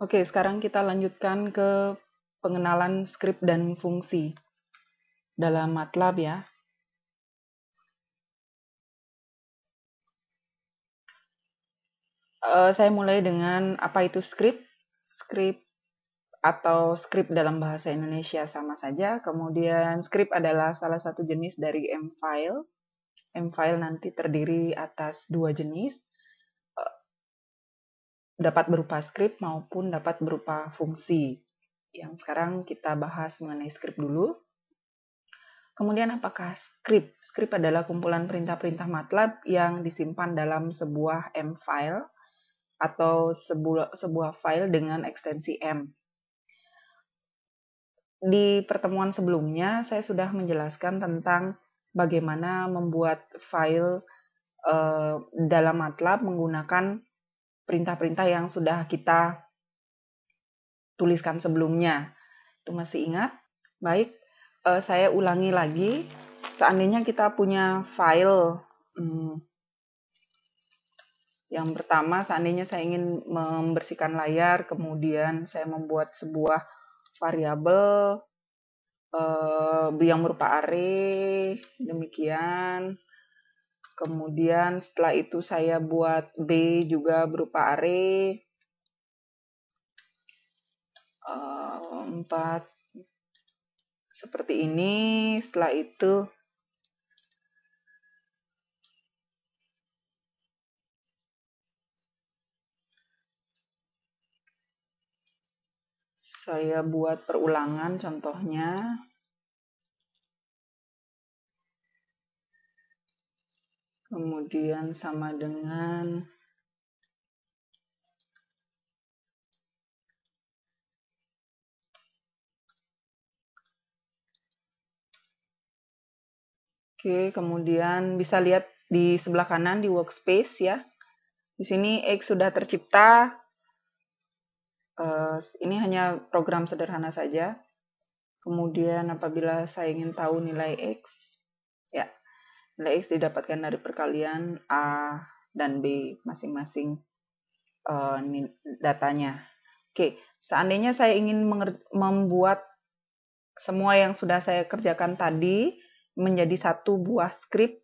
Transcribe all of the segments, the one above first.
Oke, sekarang kita lanjutkan ke pengenalan skrip dan fungsi dalam MATLAB ya. Saya mulai dengan apa itu skrip. Skrip atau skrip dalam bahasa Indonesia sama saja. Kemudian skrip adalah salah satu jenis dari M-file. M-file nanti terdiri atas dua jenis, dapat berupa skrip maupun dapat berupa fungsi. Yang sekarang kita bahas mengenai skrip dulu. Kemudian apakah skrip? Skrip adalah kumpulan perintah-perintah MATLAB yang disimpan dalam sebuah M-file atau sebuah file dengan ekstensi M. Di pertemuan sebelumnya, saya sudah menjelaskan tentang bagaimana membuat file dalam MATLAB menggunakan perintah-perintah yang sudah kita tuliskan sebelumnya. Itu masih ingat? Baik, saya ulangi lagi. Seandainya kita punya file yang pertama, seandainya saya ingin membersihkan layar, kemudian saya membuat sebuah variabel yang berupa array, demikian. Kemudian setelah itu saya buat B juga berupa array, 4 seperti ini. Setelah itu saya buat perulangan contohnya. Kemudian sama dengan Oke, kemudian bisa lihat di sebelah kanan di workspace ya. Di sini X sudah tercipta. Ini hanya program sederhana saja. Kemudian apabila saya ingin tahu nilai X, ya, nilai X didapatkan dari perkalian A dan B masing-masing datanya. Oke, seandainya saya ingin membuat semua yang sudah saya kerjakan tadi menjadi satu buah skrip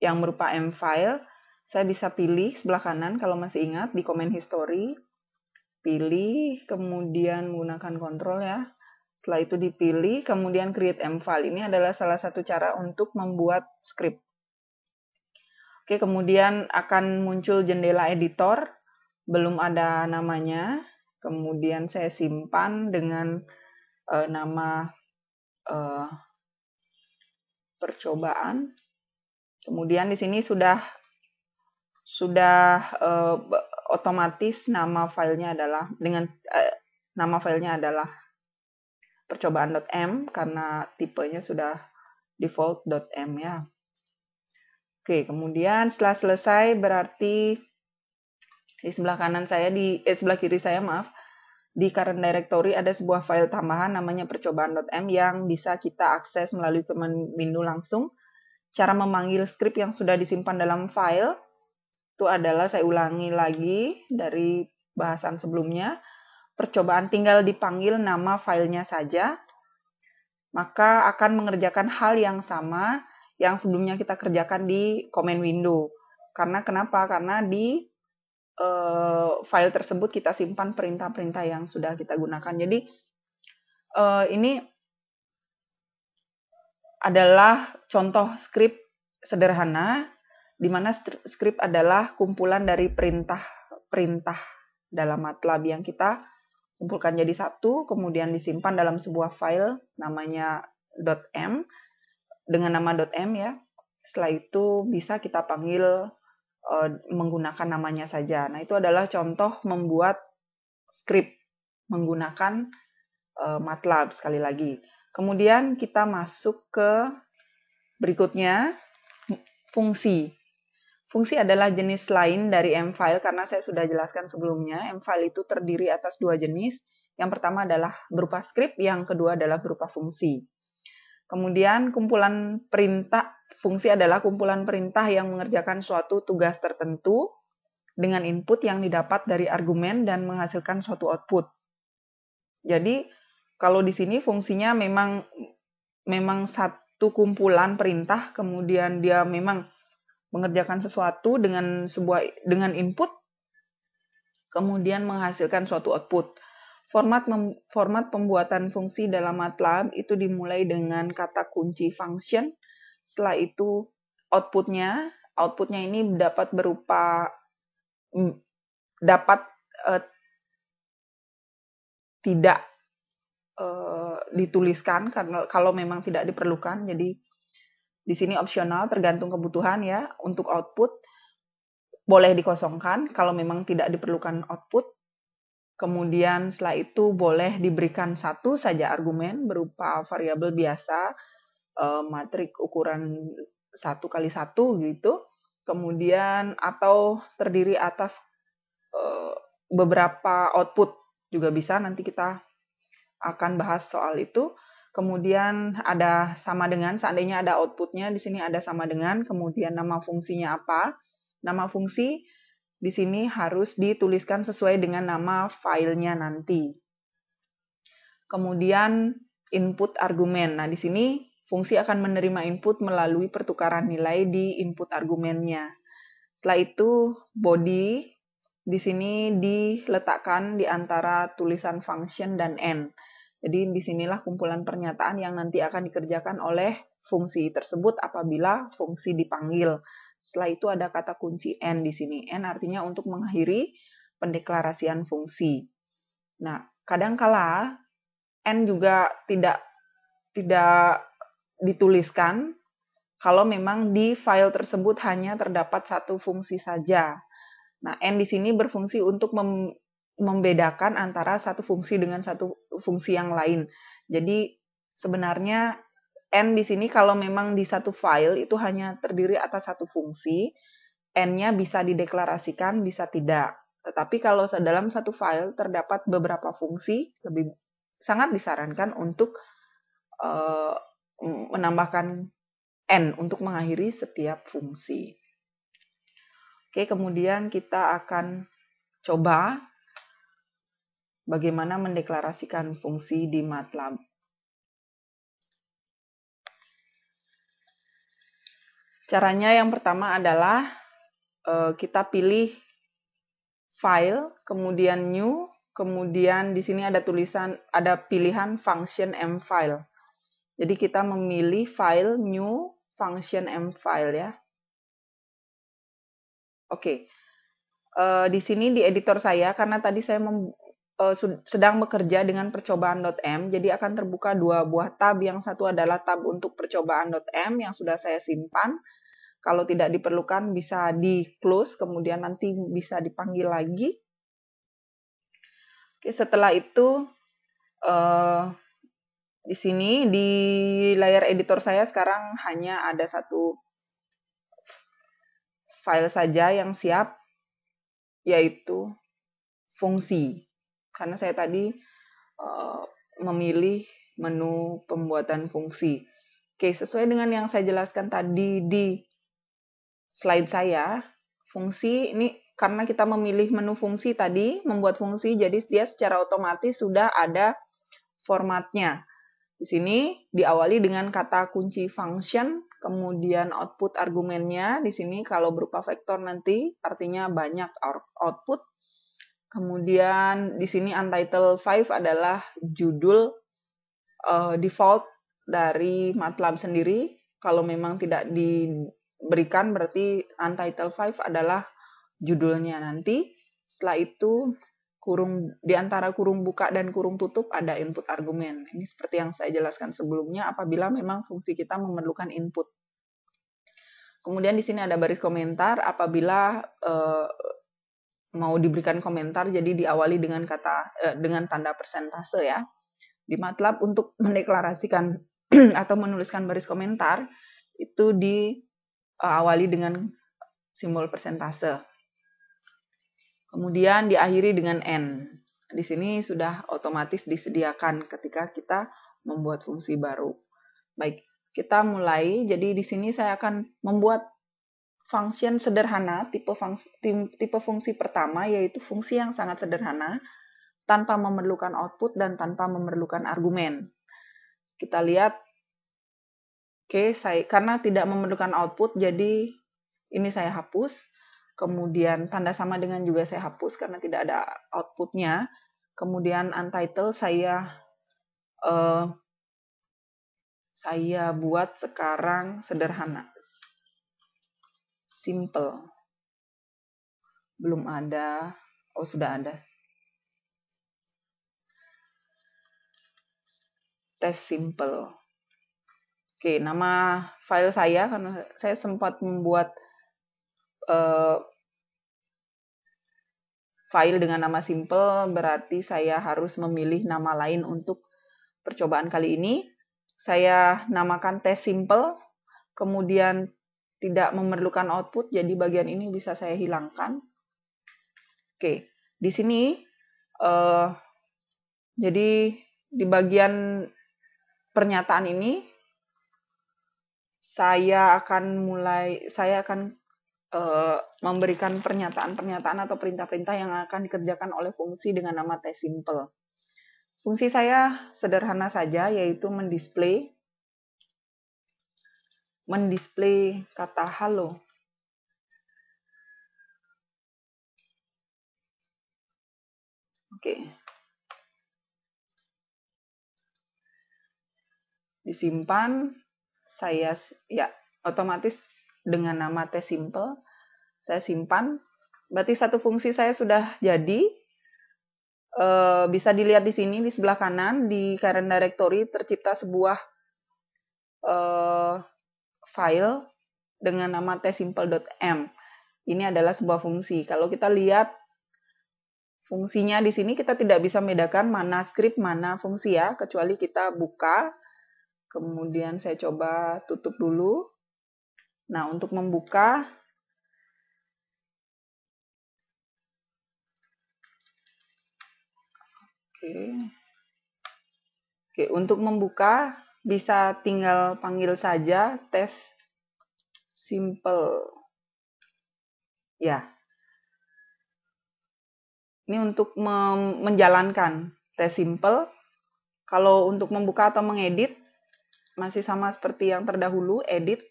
yang berupa M-file, saya bisa pilih sebelah kanan kalau masih ingat di comment history, pilih, kemudian menggunakan kontrol ya. Setelah itu dipilih, kemudian create M-file. Ini adalah salah satu cara untuk membuat skrip. Oke, kemudian akan muncul jendela editor, belum ada namanya. Kemudian saya simpan dengan nama percobaan. Kemudian di sini sudah otomatis nama filenya adalah percobaan.m karena tipenya sudah default .m ya. Oke, kemudian setelah selesai berarti di sebelah kanan saya sebelah kiri saya di current directory ada sebuah file tambahan namanya percobaan.m yang bisa kita akses melalui command window langsung. Cara memanggil skrip yang sudah disimpan dalam file itu adalah, saya ulangi lagi dari bahasan sebelumnya, percobaan tinggal dipanggil nama filenya saja, maka akan mengerjakan hal yang sama yang sebelumnya kita kerjakan di command window. Kenapa? Karena di file tersebut kita simpan perintah-perintah yang sudah kita gunakan. Jadi ini adalah contoh skrip sederhana di mana skrip adalah kumpulan dari perintah-perintah dalam MATLAB yang kita kumpulkan jadi satu, kemudian disimpan dalam sebuah file namanya .m dengan nama .m ya. Setelah itu bisa kita panggil menggunakan namanya saja. Nah, itu adalah contoh membuat skrip menggunakan MATLAB sekali lagi. Kemudian kita masuk ke berikutnya, fungsi. Fungsi adalah jenis lain dari M-file karena saya sudah jelaskan sebelumnya. M-file itu terdiri atas dua jenis. Yang pertama adalah berupa skrip, yang kedua adalah berupa fungsi. Kemudian kumpulan perintah, fungsi adalah kumpulan perintah yang mengerjakan suatu tugas tertentu. dengan input yang didapat dari argumen dan menghasilkan suatu output. Jadi kalau di sini fungsinya memang satu kumpulan perintah, kemudian dia memang mengerjakan sesuatu dengan input, kemudian menghasilkan suatu output. Format pembuatan fungsi dalam MATLAB itu dimulai dengan kata kunci function. Setelah itu outputnya ini dapat berupa tidak dituliskan karena kalau memang tidak diperlukan. Jadi di sini opsional, tergantung kebutuhan ya. Untuk output boleh dikosongkan kalau memang tidak diperlukan output. Kemudian setelah itu boleh diberikan satu saja argumen berupa variabel biasa, matrik ukuran 1x1 gitu. Kemudian atau terdiri atas beberapa output juga bisa, nanti kita akan bahas soal itu. Kemudian ada sama dengan, seandainya ada outputnya, di sini ada sama dengan, kemudian nama fungsinya apa. Nama fungsi di sini harus dituliskan sesuai dengan nama filenya nanti. Kemudian input argumen. Nah, di sini fungsi akan menerima input melalui pertukaran nilai di input argumennya. Setelah itu body di sini diletakkan di antara tulisan function dan n. Jadi disinilah kumpulan pernyataan yang nanti akan dikerjakan oleh fungsi tersebut apabila fungsi dipanggil. Setelah itu ada kata kunci n di sini. N artinya untuk mengakhiri pendeklarasian fungsi. Nah, kadangkala n juga tidak dituliskan kalau memang di file tersebut hanya terdapat satu fungsi saja. Nah, n di sini berfungsi untuk membedakan antara satu fungsi dengan satu fungsi yang lain. Jadi sebenarnya n di sini kalau memang di satu file itu hanya terdiri atas satu fungsi, n-nya bisa dideklarasikan, bisa tidak. Tetapi kalau dalam satu file terdapat beberapa fungsi, sangat disarankan untuk menambahkan n untuk mengakhiri setiap fungsi. Oke, kemudian kita akan coba bagaimana mendeklarasikan fungsi di MATLAB. Caranya yang pertama adalah kita pilih file, kemudian new, kemudian di sini ada pilihan function mfile. Jadi kita memilih file new function mfile ya. Oke. Di sini di editor saya, karena tadi saya sedang bekerja dengan percobaan.m, jadi akan terbuka dua buah tab. Yang satu adalah tab untuk percobaan.m yang sudah saya simpan. Kalau tidak diperlukan bisa di close, kemudian nanti bisa dipanggil lagi. Oke, setelah itu di sini di layar editor saya sekarang hanya ada satu file saja yang siap, yaitu fungsi. Karena saya tadi memilih menu pembuatan fungsi. Oke, sesuai dengan yang saya jelaskan tadi di slide saya, fungsi ini karena kita memilih menu fungsi tadi, membuat fungsi, jadi dia secara otomatis sudah ada formatnya. Di sini diawali dengan kata kunci function, kemudian output argumennya. Di sini kalau berupa vektor nanti artinya banyak output. Kemudian di sini untitled 5 adalah judul default dari MATLAB sendiri. Kalau memang tidak diberikan berarti untitled 5 adalah judulnya nanti. Setelah itu di antara kurung buka dan kurung tutup ada input argumen. Ini seperti yang saya jelaskan sebelumnya apabila memang fungsi kita memerlukan input. Kemudian di sini ada baris komentar apabila mau diberikan komentar, jadi diawali dengan dengan tanda persentase ya. Di MATLAB untuk mendeklarasikan atau menuliskan baris komentar itu diawali dengan simbol persentase. Kemudian diakhiri dengan n. Di sini sudah otomatis disediakan ketika kita membuat fungsi baru. Baik, kita mulai. Jadi di sini saya akan membuat function sederhana, tipe fungsi pertama, yaitu fungsi yang sangat sederhana, tanpa memerlukan output dan tanpa memerlukan argumen. Kita lihat, karena tidak memerlukan output, jadi ini saya hapus. Kemudian tanda sama dengan juga saya hapus karena tidak ada outputnya. Kemudian untitled saya buat sekarang sederhana. Simple. Belum ada. Oh, sudah ada. Test simple. Oke, nama file saya, karena saya sempat membuat file dengan nama simple, berarti saya harus memilih nama lain untuk percobaan kali ini. Saya namakan test simple, kemudian tidak memerlukan output, jadi bagian ini bisa saya hilangkan. Oke, di sini, jadi di bagian pernyataan ini, saya akan memberikan pernyataan-pernyataan atau perintah-perintah yang akan dikerjakan oleh fungsi dengan nama test simple. Fungsi saya sederhana saja, yaitu mendisplay kata halo. Oke. Disimpan, otomatis dengan nama test simple, saya simpan. Berarti satu fungsi saya sudah jadi. Bisa dilihat di sini, di sebelah kanan, di current directory tercipta sebuah file dengan nama testsimple.m. Ini adalah sebuah fungsi. Kalau kita lihat fungsinya di sini, kita tidak bisa membedakan mana script, mana fungsi ya, kecuali kita buka. Kemudian saya coba tutup dulu. Nah, untuk membuka, Oke, untuk membuka bisa tinggal panggil saja test simple. Ya. Ini untuk menjalankan test simple. Kalau untuk membuka atau mengedit, masih sama seperti yang terdahulu, edit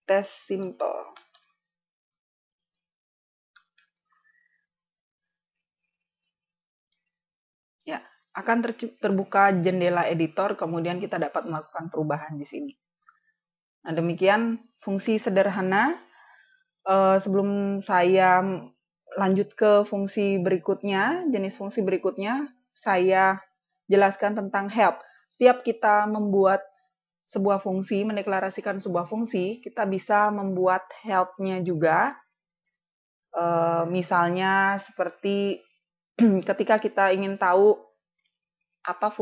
test simple. Ya, akan terbuka jendela editor, kemudian kita dapat melakukan perubahan di sini. Nah, demikian fungsi sederhana. Sebelum saya lanjut ke fungsi berikutnya, jenis fungsi berikutnya, saya jelaskan tentang help. Setiap kita membuat sebuah fungsi, mendeklarasikan sebuah fungsi, kita bisa membuat help-nya juga. Misalnya seperti ketika kita ingin tahu apa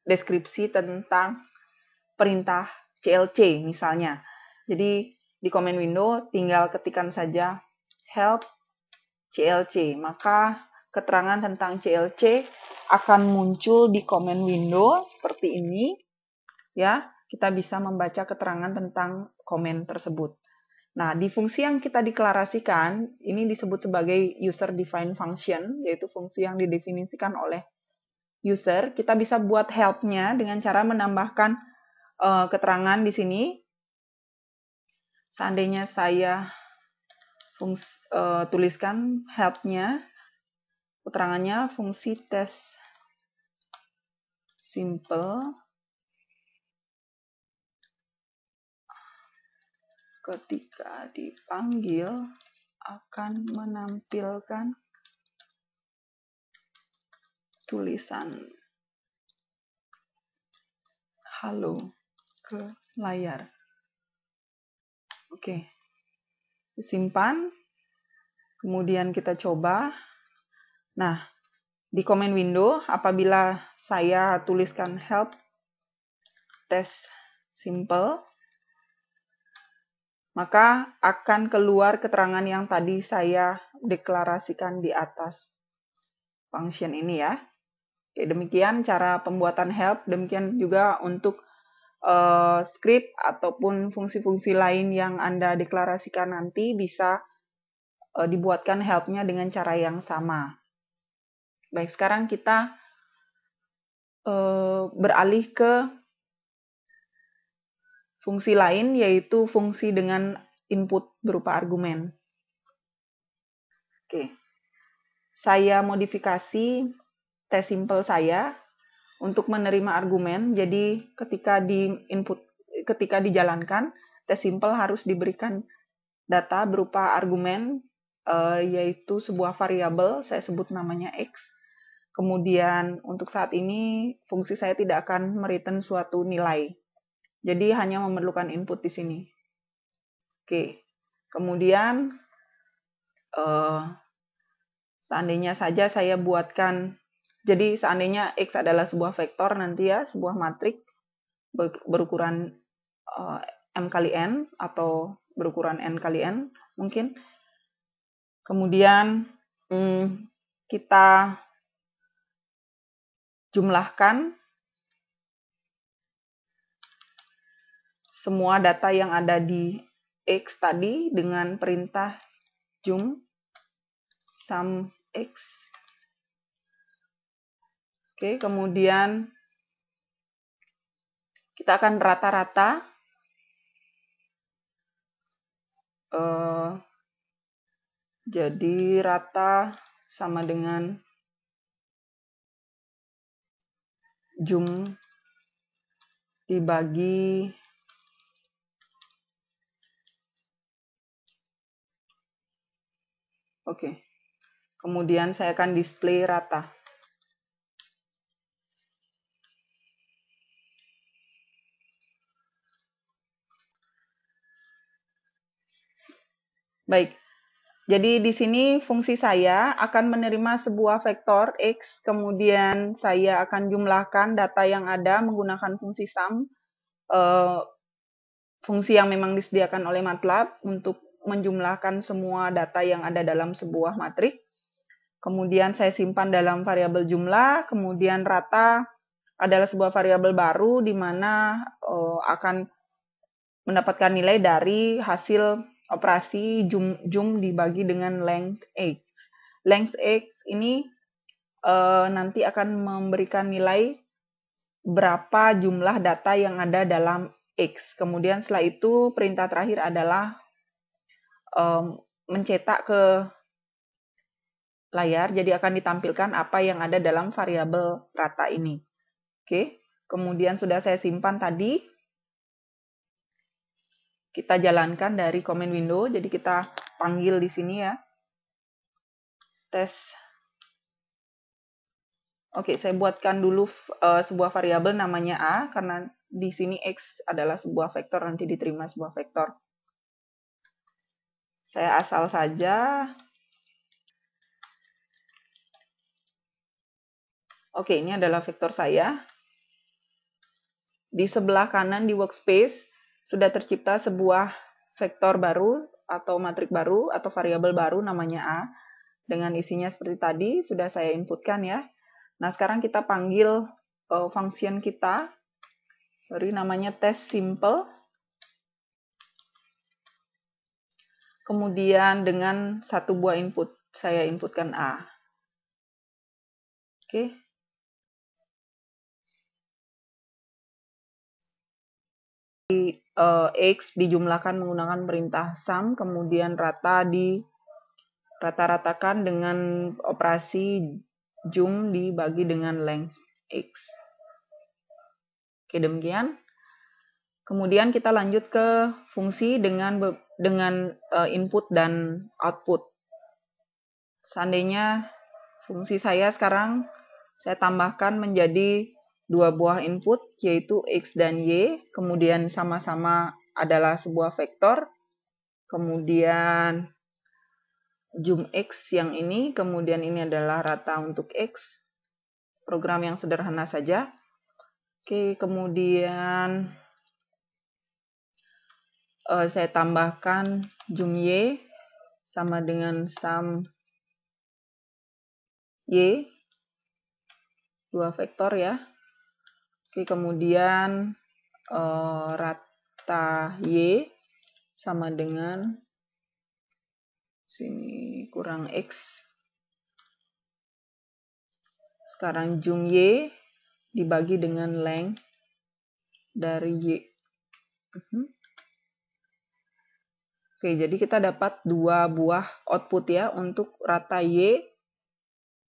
deskripsi tentang perintah CLC misalnya. Jadi di command window tinggal ketikkan saja help CLC, maka keterangan tentang CLC akan muncul di command window seperti ini. Ya, kita bisa membaca keterangan tentang komen tersebut. Nah, di fungsi yang kita deklarasikan, ini disebut sebagai user defined function, yaitu fungsi yang didefinisikan oleh user. Kita bisa buat help-nya dengan cara menambahkan keterangan di sini. Seandainya saya tuliskan help-nya, keterangannya fungsi test simple ketika dipanggil akan menampilkan tulisan halo ke layar. Oke. Disimpan. Kemudian kita coba. Nah, di command window apabila saya tuliskan help test simple, maka akan keluar keterangan yang tadi saya deklarasikan di atas function ini ya. Oke, demikian cara pembuatan help, demikian juga untuk script ataupun fungsi-fungsi lain yang Anda deklarasikan nanti bisa dibuatkan help-nya dengan cara yang sama. Baik, sekarang kita beralih ke fungsi lain, yaitu fungsi dengan input berupa argumen. Oke, saya modifikasi tes simple saya untuk menerima argumen. Jadi ketika dijalankan, tes simple harus diberikan data berupa argumen, yaitu sebuah variabel, saya sebut namanya X. Kemudian untuk saat ini fungsi saya tidak akan mereturn suatu nilai. Jadi hanya memerlukan input di sini. Oke. Kemudian seandainya saja saya buatkan, jadi seandainya X adalah sebuah vektor nanti ya, sebuah matrik berukuran M kali N atau berukuran N kali N mungkin. Kemudian kita jumlahkan semua data yang ada di X tadi dengan perintah jum sum X. Oke, kemudian kita akan rata-rata jadi rata sama dengan jum dibagi oke. Kemudian saya akan display rata. Baik. Jadi di sini fungsi saya akan menerima sebuah vektor X, kemudian saya akan jumlahkan data yang ada menggunakan fungsi sum, fungsi yang memang disediakan oleh MATLAB untuk menjumlahkan semua data yang ada dalam sebuah matrik. Kemudian saya simpan dalam variabel jumlah, kemudian rata adalah sebuah variabel baru di mana akan mendapatkan nilai dari hasil operasi jum dibagi dengan length X. Length X ini nanti akan memberikan nilai berapa jumlah data yang ada dalam X. Kemudian setelah itu perintah terakhir adalah mencetak ke layar, jadi akan ditampilkan apa yang ada dalam variabel rata ini. Oke, kemudian sudah saya simpan tadi. Kita jalankan dari command window, jadi kita panggil di sini ya. Tes. Oke, saya buatkan dulu sebuah variabel namanya A, karena di sini X adalah sebuah vektor, nanti diterima sebuah vektor. Saya asal saja. Oke, ini adalah vektor saya. Di sebelah kanan di workspace, sudah tercipta sebuah vektor baru atau matrik baru atau variabel baru namanya A. Dengan isinya seperti tadi, sudah saya inputkan ya. Nah, sekarang kita panggil function kita. Namanya tes simple. Kemudian dengan satu buah input, saya inputkan A. Oke. X dijumlahkan menggunakan perintah sum, kemudian rata-ratakan dengan operasi jum dibagi dengan length X. Oke, demikian. Kemudian kita lanjut ke fungsi dengan input dan output. Seandainya fungsi saya sekarang saya tambahkan menjadi dua buah input, yaitu X dan Y, kemudian sama-sama adalah sebuah vektor, kemudian jum X yang ini, kemudian ini adalah rata untuk X, program yang sederhana saja. Oke, kemudian saya tambahkan jum Y sama dengan sum Y, dua vektor ya. Oke, kemudian rata Y sama dengan sini kurang X. Sekarang jum Y dibagi dengan length dari Y. Oke, jadi kita dapat dua buah output ya untuk rata Y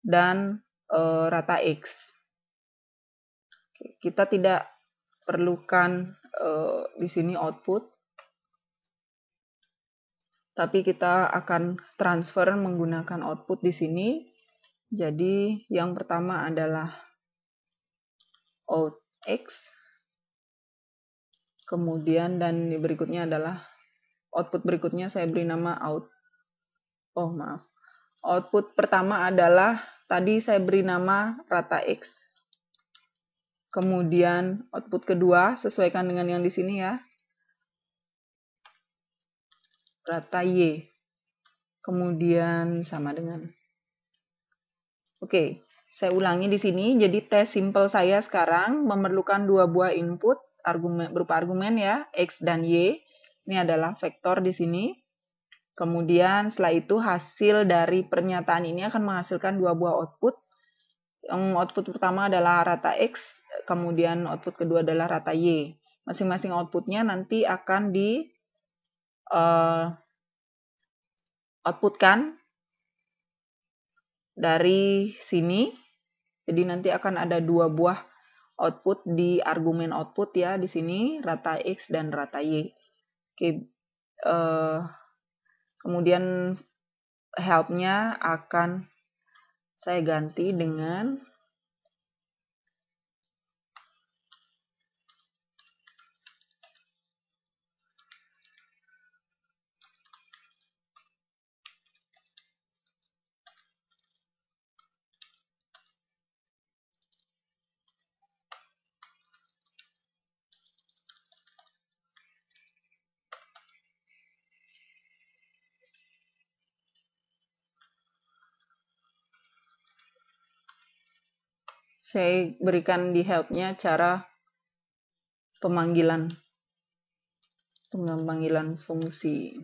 dan rata X. Oke, kita tidak perlukan di sini output, tapi kita akan transfer menggunakan output di sini. Jadi yang pertama adalah out X, kemudian dan berikutnya adalah output berikutnya saya beri nama out. Oh maaf, output pertama adalah tadi saya beri nama rata X. Kemudian output kedua sesuaikan dengan yang di sini ya, rata Y. Kemudian sama dengan. Oke, saya ulangi di sini. Jadi tes simple saya sekarang memerlukan dua buah input berupa argumen ya, X dan Y. Ini adalah vektor di sini. Kemudian setelah itu hasil dari pernyataan ini akan menghasilkan dua buah output. Yang output pertama adalah rata X, kemudian output kedua adalah rata Y. Masing-masing outputnya nanti akan di outputkan dari sini. Jadi nanti akan ada dua buah output di argumen output ya di sini, rata X dan rata Y. Oke, kemudian help-nya akan saya ganti dengan saya berikan di help-nya cara pemanggilan fungsi.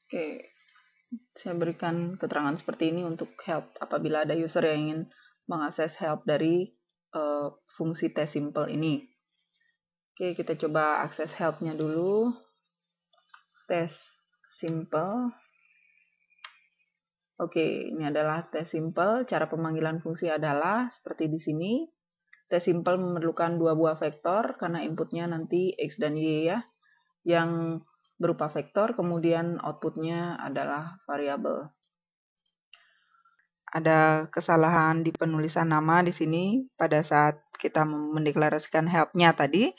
Oke, saya berikan keterangan seperti ini untuk help apabila ada user yang ingin mengakses help dari fungsi tes simple ini. Oke, kita coba akses help-nya dulu. Tes simple. Oke, ini adalah tes simple. Cara pemanggilan fungsi adalah seperti di sini. Tes simple memerlukan dua buah vektor karena inputnya nanti X dan Y ya. Yang berupa vektor, kemudian outputnya adalah variabel. Ada kesalahan di penulisan nama di sini pada saat kita mendeklarasikan help-nya tadi.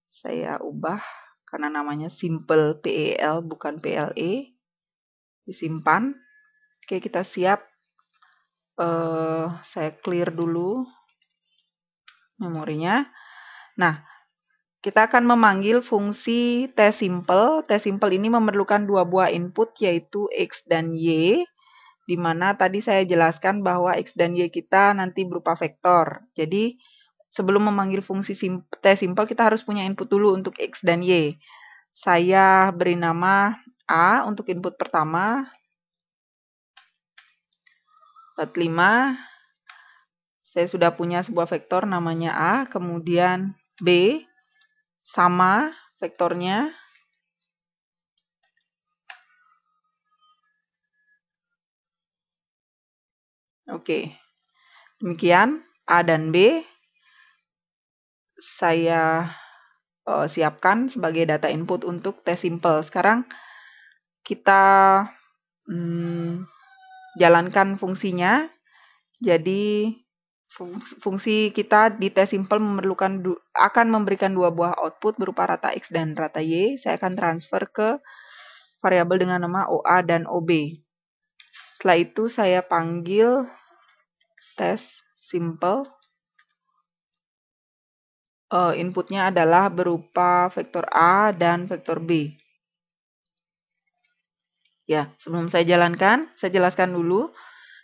Saya ubah karena namanya simple PEL bukan PLE. Disimpan. Oke, kita siap. Saya clear dulu memorinya. Nah, kita akan memanggil fungsi tsimple. Tsimple ini memerlukan dua buah input yaitu X dan Y. Di mana tadi saya jelaskan bahwa X dan Y kita nanti berupa vektor. Jadi, sebelum memanggil fungsi tsimple kita harus punya input dulu untuk X dan Y. Saya beri nama A untuk input pertama. 45. Saya sudah punya sebuah vektor namanya A, kemudian B sama vektornya. Oke. Demikian A dan B. saya siapkan sebagai data input untuk tes simple. Sekarang kita jalankan fungsinya. Jadi fungsi kita di tes simple akan memberikan dua buah output berupa rata X dan rata Y. Saya akan transfer ke variabel dengan nama OA dan OB. Setelah itu saya panggil tes simple. Inputnya adalah berupa vektor A dan vektor B. Ya, sebelum saya jalankan, saya jelaskan dulu.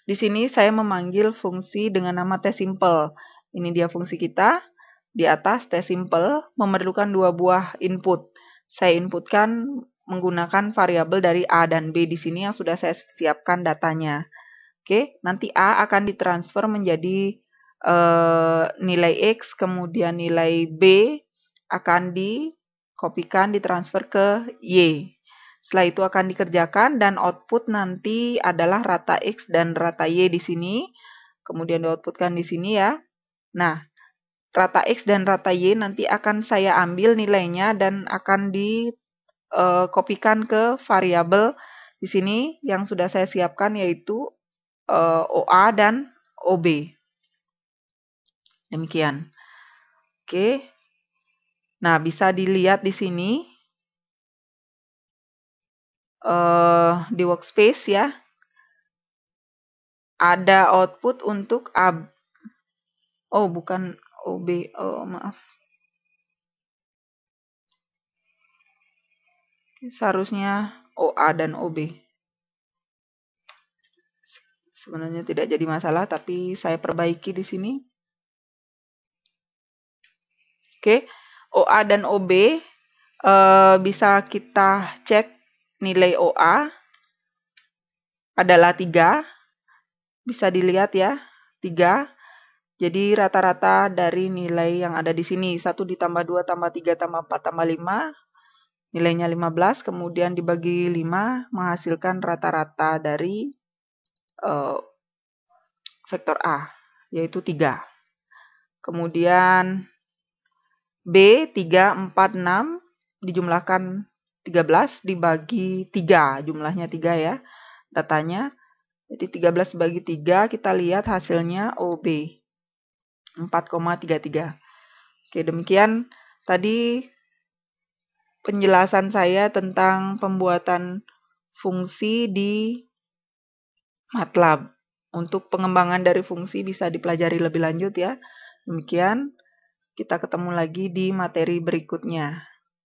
Di sini saya memanggil fungsi dengan nama tes simple. Ini dia fungsi kita. Di atas tes simple memerlukan dua buah input. Saya inputkan menggunakan variabel dari A dan B di sini yang sudah saya siapkan datanya. Oke, nanti A akan ditransfer menjadi nilai X, kemudian nilai B akan dikopikan, ditransfer ke Y. Setelah itu akan dikerjakan dan output nanti adalah rata X dan rata Y di sini. Kemudian dioutputkan di sini ya. Nah, rata X dan rata Y nanti akan saya ambil nilainya dan akan dikopikan ke variabel di sini yang sudah saya siapkan yaitu OA dan OB. Demikian. Oke. Nah, bisa dilihat di sini di workspace ya. Ada output untuk oh, bukan OB. Oh, maaf. Seharusnya OA dan OB. Sebenarnya tidak jadi masalah, tapi saya perbaiki di sini. Oke, OA dan OB bisa kita cek nilai OA adalah 3. Bisa dilihat ya, 3. Jadi rata-rata dari nilai yang ada di sini, 1 ditambah 2 tambah 3 tambah 4 tambah 5, nilainya 15, kemudian dibagi 5 menghasilkan rata-rata dari vektor A, yaitu 3. Kemudian B, 3, 4, 6, dijumlahkan 13, dibagi 3, jumlahnya 3 ya, datanya. Jadi 13 bagi 3, kita lihat hasilnya OB, 4,33. Oke, demikian tadi penjelasan saya tentang pembuatan fungsi di MATLAB. Untuk pengembangan dari fungsi bisa dipelajari lebih lanjut ya. Demikian. Kita ketemu lagi di materi berikutnya.